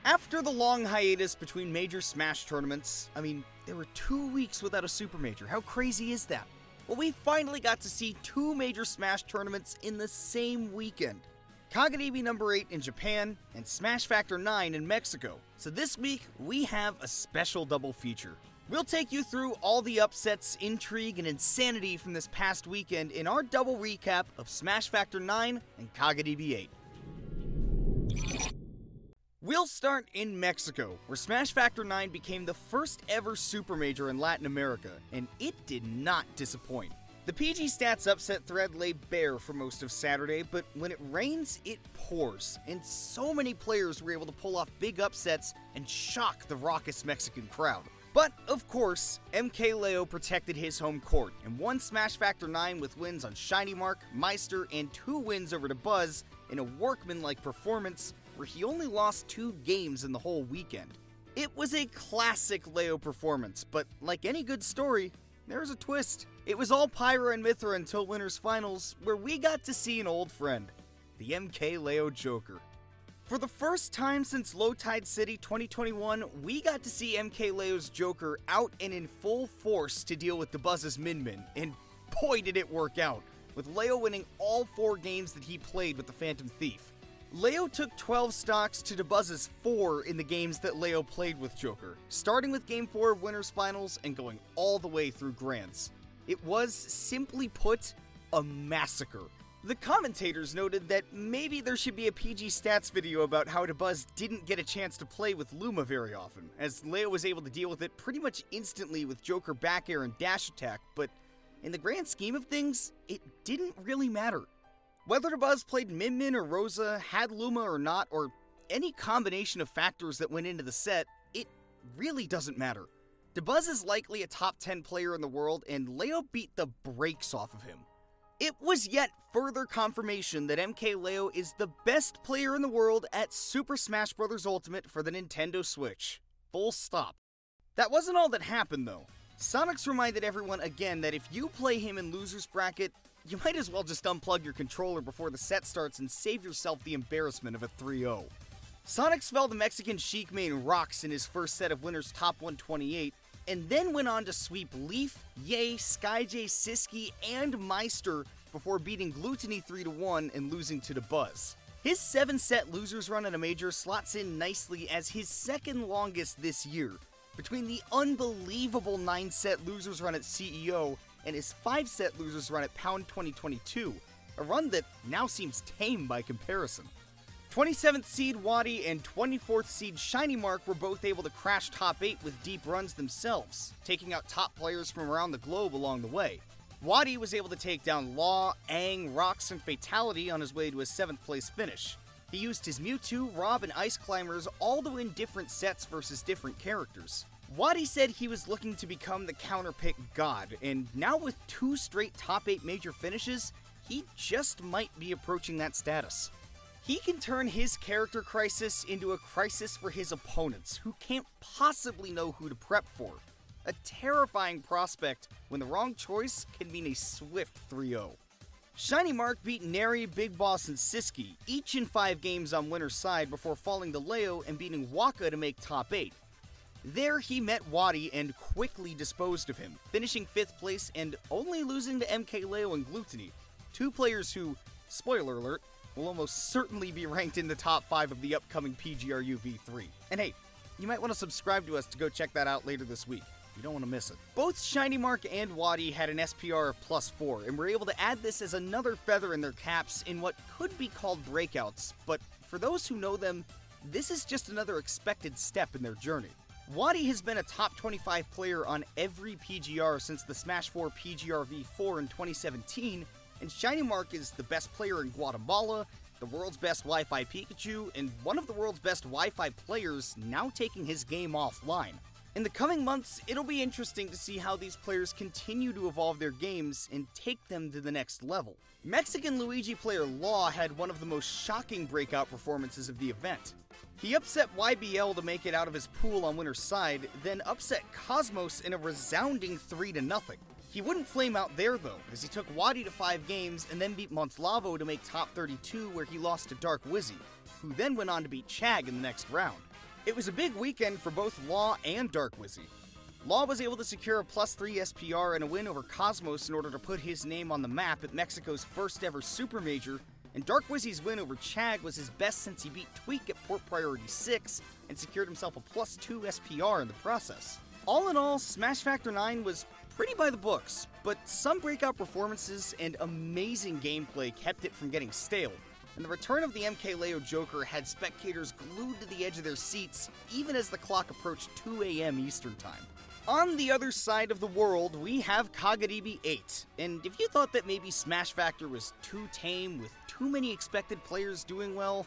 After the long hiatus between major Smash tournaments, there were 2 weeks without a Super Major. How crazy is that? Well, we finally got to see 2 major Smash tournaments in the same weekend. Kagaribi number 8 in Japan, and Smash Factor 9 in Mexico. So this week, we have a special double feature. We'll take you through all the upsets, intrigue, and insanity from this past weekend in our double recap of Smash Factor 9 and Kagaribi 8. We'll start in Mexico, where Smash Factor 9 became the first ever Super Major in Latin America, and it did not disappoint. The PGstats upset thread lay bare for most of Saturday, but when it rains, it pours, and so many players were able to pull off big upsets and shock the raucous Mexican crowd. But, of course, mkleo protected his home court, and won Smash Factor 9 with wins on Shiny Mark, Meister, and 2 wins over to Buzz in a workmanlike performance where he only lost 2 games in the whole weekend. It was a classic Leo performance, but like any good story, there's a twist. It was all Pyra and Mythra until Winners Finals, where we got to see an old friend, the mkleo Joker. For the first time since Low Tide City 2021, we got to see mkleo's Joker out and in full force to deal with DeBuzz's Min Min, and boy did it work out, with Leo winning all 4 games that he played with the Phantom Thief. Leo took 12 stocks to DeBuzz's 4 in the games that Leo played with Joker, starting with Game 4 of Winners Finals and going all the way through Grands. It was, simply put, a massacre. The commentators noted that maybe there should be a PGstats video about how DeBuzz didn't get a chance to play with Luma very often, as Leo was able to deal with it pretty much instantly with Joker back air and dash attack, but in the grand scheme of things, it didn't really matter. Whether DeBuzz played Min Min or Rosa, had Luma or not, or any combination of factors that went into the set, it really doesn't matter. DeBuzz is likely a top 10 player in the world, and Leo beat the brakes off of him. It was yet further confirmation that mkleo is the best player in the world at Super Smash Bros. Ultimate for the Nintendo Switch. Full stop. That wasn't all that happened though. Sonics reminded everyone again that if you play him in loser's bracket, you might as well just unplug your controller before the set starts and save yourself the embarrassment of a 3-0. Sonics fell to Mexican Sheik main Rox in his first set of Winners Top 128, and then went on to sweep Leaf, Ye, Skyjay, Siski, and Meister before beating Gluttony 3-1 and losing to DeBuzz. His 7-set losers run at a major slots in nicely as his second longest this year, between the unbelievable 9-set losers run at CEO and his 5-set losers run at Pound 2022, a run that now seems tame by comparison. 27th seed WaDi and 24th seed Shiny Mark were both able to crash top 8 with deep runs themselves, taking out top players from around the globe along the way. WaDi was able to take down Law, Aang, Rox, and Fatality on his way to his 7th place finish. He used his Mewtwo, Rob, and Ice Climbers all to win different sets versus different characters. WaDi said he was looking to become the counterpick god, and now with 2 straight top 8 major finishes, he just might be approaching that status. He can turn his character crisis into a crisis for his opponents, who can't possibly know who to prep for. A terrifying prospect when the wrong choice can mean a swift 3-0. Shiny Mark beat Neri, Big Boss, and Siski, each in 5 games on winner's side before falling to Leo and beating Waka to make top 8. There he met WaDi and quickly disposed of him, finishing 5th place and only losing to mkleo and Gluttony, 2 players who, spoiler alert, will almost certainly be ranked in the top 5 of the upcoming PGRU V3. And hey, you might want to subscribe to us to go check that out later this week. You don't want to miss it. Both Shiny Mark and WaDi had an SPR of +4, and were able to add this as another feather in their caps in what could be called breakouts, but for those who know them, this is just another expected step in their journey. WaDi has been a top 25 player on every PGR since the Smash 4 PGR V4 in 2017, and Shiny Mark is the best player in Guatemala, the world's best Wi-Fi Pikachu, and one of the world's best Wi-Fi players now taking his game offline. In the coming months, it'll be interesting to see how these players continue to evolve their games and take them to the next level. Mexican Luigi player Law had one of the most shocking breakout performances of the event. He upset YBL to make it out of his pool on winner's side, then upset Cosmos in a resounding 3-0. He wouldn't flame out there though, as he took WaDi to 5 games and then beat Montlavo to make top 32 where he lost to Dark Wizzy, who then went on to beat Chag in the next round. It was a big weekend for both Law and Dark Wizzy. Law was able to secure a +3 SPR and a win over Cosmos in order to put his name on the map at Mexico's first ever Super Major, and Dark Wizzy's win over Chag was his best since he beat Tweak at Port Priority 6 and secured himself a +2 SPR in the process. All in all, Smash Factor 9 was pretty by the books, but some breakout performances and amazing gameplay kept it from getting stale, and the return of the mkleo Joker had spectators glued to the edge of their seats even as the clock approached 2 AM Eastern Time. On the other side of the world, we have Kagaribi 8, and if you thought that maybe Smash Factor was too tame with too many expected players doing well,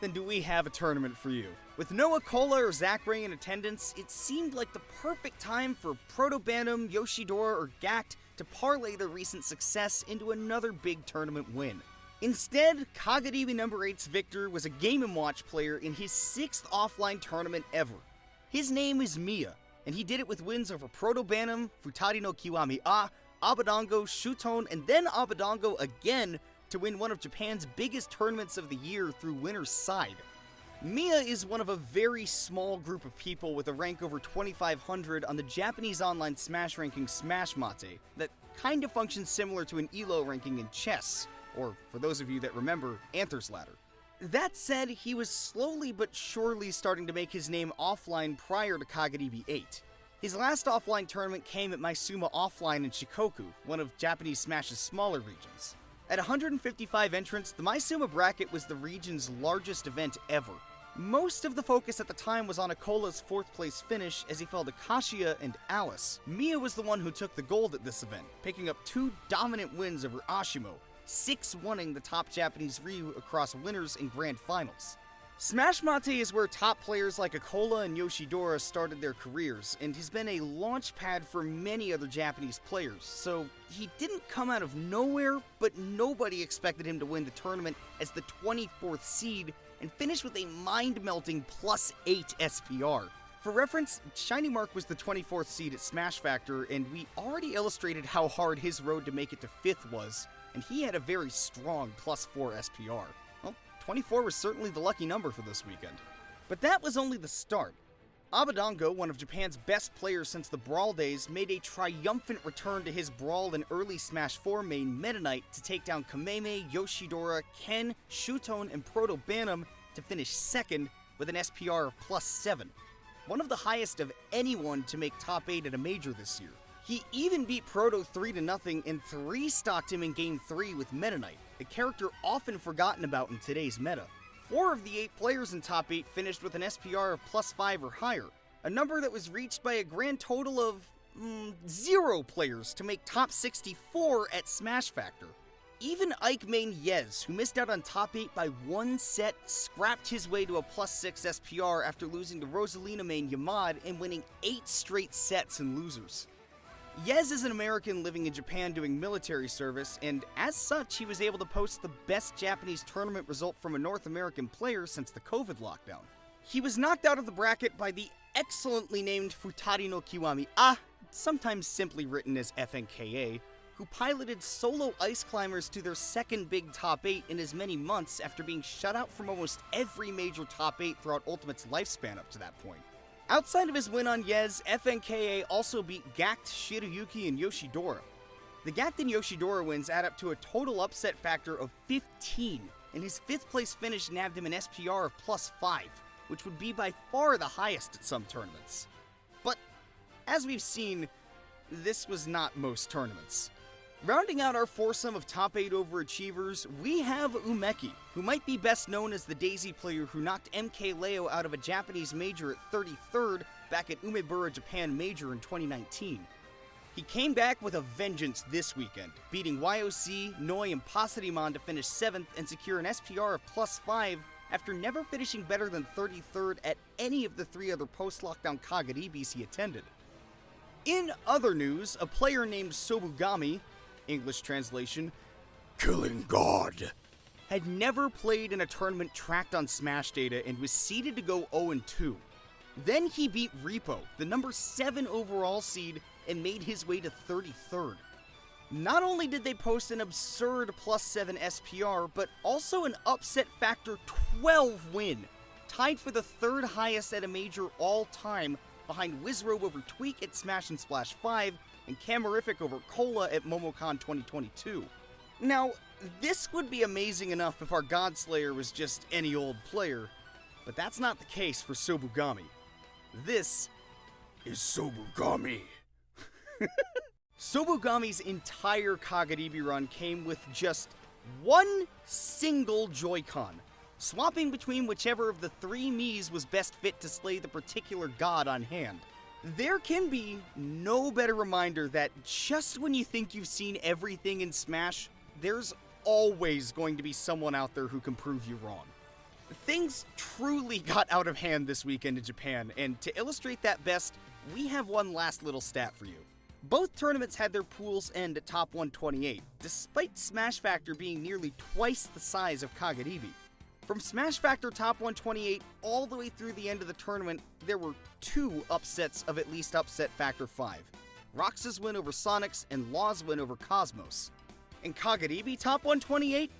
then do we have a tournament for you. With Noah Cola or Zach Ray in attendance, it seemed like the perfect time for Proto Bantam, Yoshidora, or Gact to parlay their recent success into another big tournament win. Instead, Kagaribi No. 8's Victor was a Game & Watch player in his 6th offline tournament ever. His name is Mia, and he did it with wins over Proto Bantam, Futari no Kiwami A, Abadongo, Shuton, and then Abadongo again to win one of Japan's biggest tournaments of the year through winner's side. Mia is one of a very small group of people with a rank over 2,500 on the Japanese online Smash ranking Smash Mate that kind of functions similar to an ELO ranking in chess, or for those of you that remember, Anther's Ladder. That said, he was slowly but surely starting to make his name offline prior to Kagaribi 8. His last offline tournament came at Maisuma Offline in Shikoku, one of Japanese Smash's smaller regions. At 155 entrants, the Maisuma bracket was the region's largest event ever. Most of the focus at the time was on Akola's 4th place finish as he fell to Kashia and Alice. Mia was the one who took the gold at this event, picking up 2 dominant wins over Ashimo, 6-1ing the top Japanese Ryu across winners and grand finals. Smash Mate is where top players like Akola and Yoshidora started their careers, and has been a launch pad for many other Japanese players, so he didn't come out of nowhere, but nobody expected him to win the tournament as the 24th seed and finish with a mind-melting +8 SPR. For reference, Shiny Mark was the 24th seed at Smash Factor, and we already illustrated how hard his road to make it to 5th was, and he had a very strong +4 SPR. Well, 24 was certainly the lucky number for this weekend. But that was only the start. Abadongo, one of Japan's best players since the Brawl days, made a triumphant return to his Brawl and early Smash 4 main Meta Knight to take down Kameme, Yoshidora, Ken, Shuton, and Proto Bantam to finish 2nd with an SPR of +7. One of the highest of anyone to make top 8 at a major this year. He even beat Proto 3-0 and 3-stocked him in Game 3 with Meta Knight, a character often forgotten about in today's meta. 4 of the 8 players in top 8 finished with an SPR of +5 or higher, a number that was reached by a grand total of 0 players to make top 64 at Smash Factor. Even Ike main Yez, who missed out on top 8 by 1 set, scrapped his way to a +6 SPR after losing to Rosalina main Yamad and winning 8 straight sets in losers. Yez is an American living in Japan doing military service, and as such, he was able to post the best Japanese tournament result from a North American player since the COVID lockdown. He was knocked out of the bracket by the excellently named Futari no Kiwami A, sometimes simply written as FNKA, who piloted solo ice climbers to their 2nd big top 8 in as many months after being shut out from almost every major top 8 throughout Ultimate's lifespan up to that point. Outside of his win on Yez, FNKA also beat Gact, Shirayuki, and Yoshidora. The Gact and Yoshidora wins add up to a total upset factor of 15, and his 5th place finish nabbed him an SPR of +5, which would be by far the highest at some tournaments. But, as we've seen, this was not most tournaments. Rounding out our foursome of top 8 overachievers, we have Umeki, who might be best known as the Daisy player who knocked mkleo out of a Japanese major at 33rd back at Umebura Japan Major in 2019. He came back with a vengeance this weekend, beating YOC, Noi, and Pasariman to finish 7th and secure an SPR of +5 after never finishing better than 33rd at any of the 3 other post-lockdown Kagaribis he attended. In other news, a player named Sobugami, English translation, Killing God, had never played in a tournament tracked on Smash data and was seeded to go 0-2. Then he beat Repo, the number 7 overall seed, and made his way to 33rd. Not only did they post an absurd +7 SPR, but also an upset factor 12 win. tied for the third highest at a major all time, behind Wizrobe over Tweak at Smash and Splash 5, and Camerific over Cola at MomoCon 2022. Now, this would be amazing enough if our Godslayer was just any old player, but that's not the case for Sobugami. This is Sobugami. Sobugami's entire Kagaribi run came with just one single Joy-Con, swapping between whichever of the three Miis was best fit to slay the particular god on hand. There can be no better reminder that just when you think you've seen everything in Smash, there's always going to be someone out there who can prove you wrong. Things truly got out of hand this weekend in Japan, and to illustrate that best, we have one last little stat for you. Both tournaments had their pools end at top 128, despite Smash Factor being nearly twice the size of Kagaribi. From Smash Factor top 128 all the way through the end of the tournament, there were 2 upsets of at least upset Factor 5. Rox's win over Sonic's and Law's win over Cosmos. In Kagaribi top 128,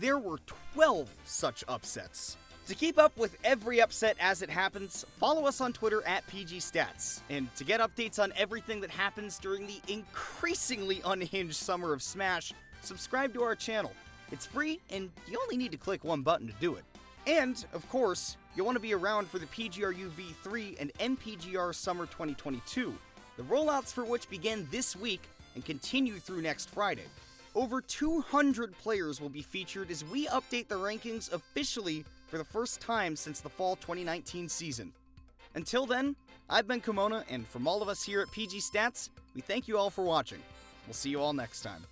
there were 12 such upsets. To keep up with every upset as it happens, follow us on Twitter at PGstats. And to get updates on everything that happens during the increasingly unhinged summer of Smash, subscribe to our channel. It's free, and you only need to click one button to do it. And, of course, you'll want to be around for the PGRU V3 and MPGR Summer 2022, the rollouts for which begin this week and continue through next Friday. Over 200 players will be featured as we update the rankings officially for the first time since the fall 2019 season. Until then, I've been Kimona, and from all of us here at PGstats, we thank you all for watching. We'll see you all next time.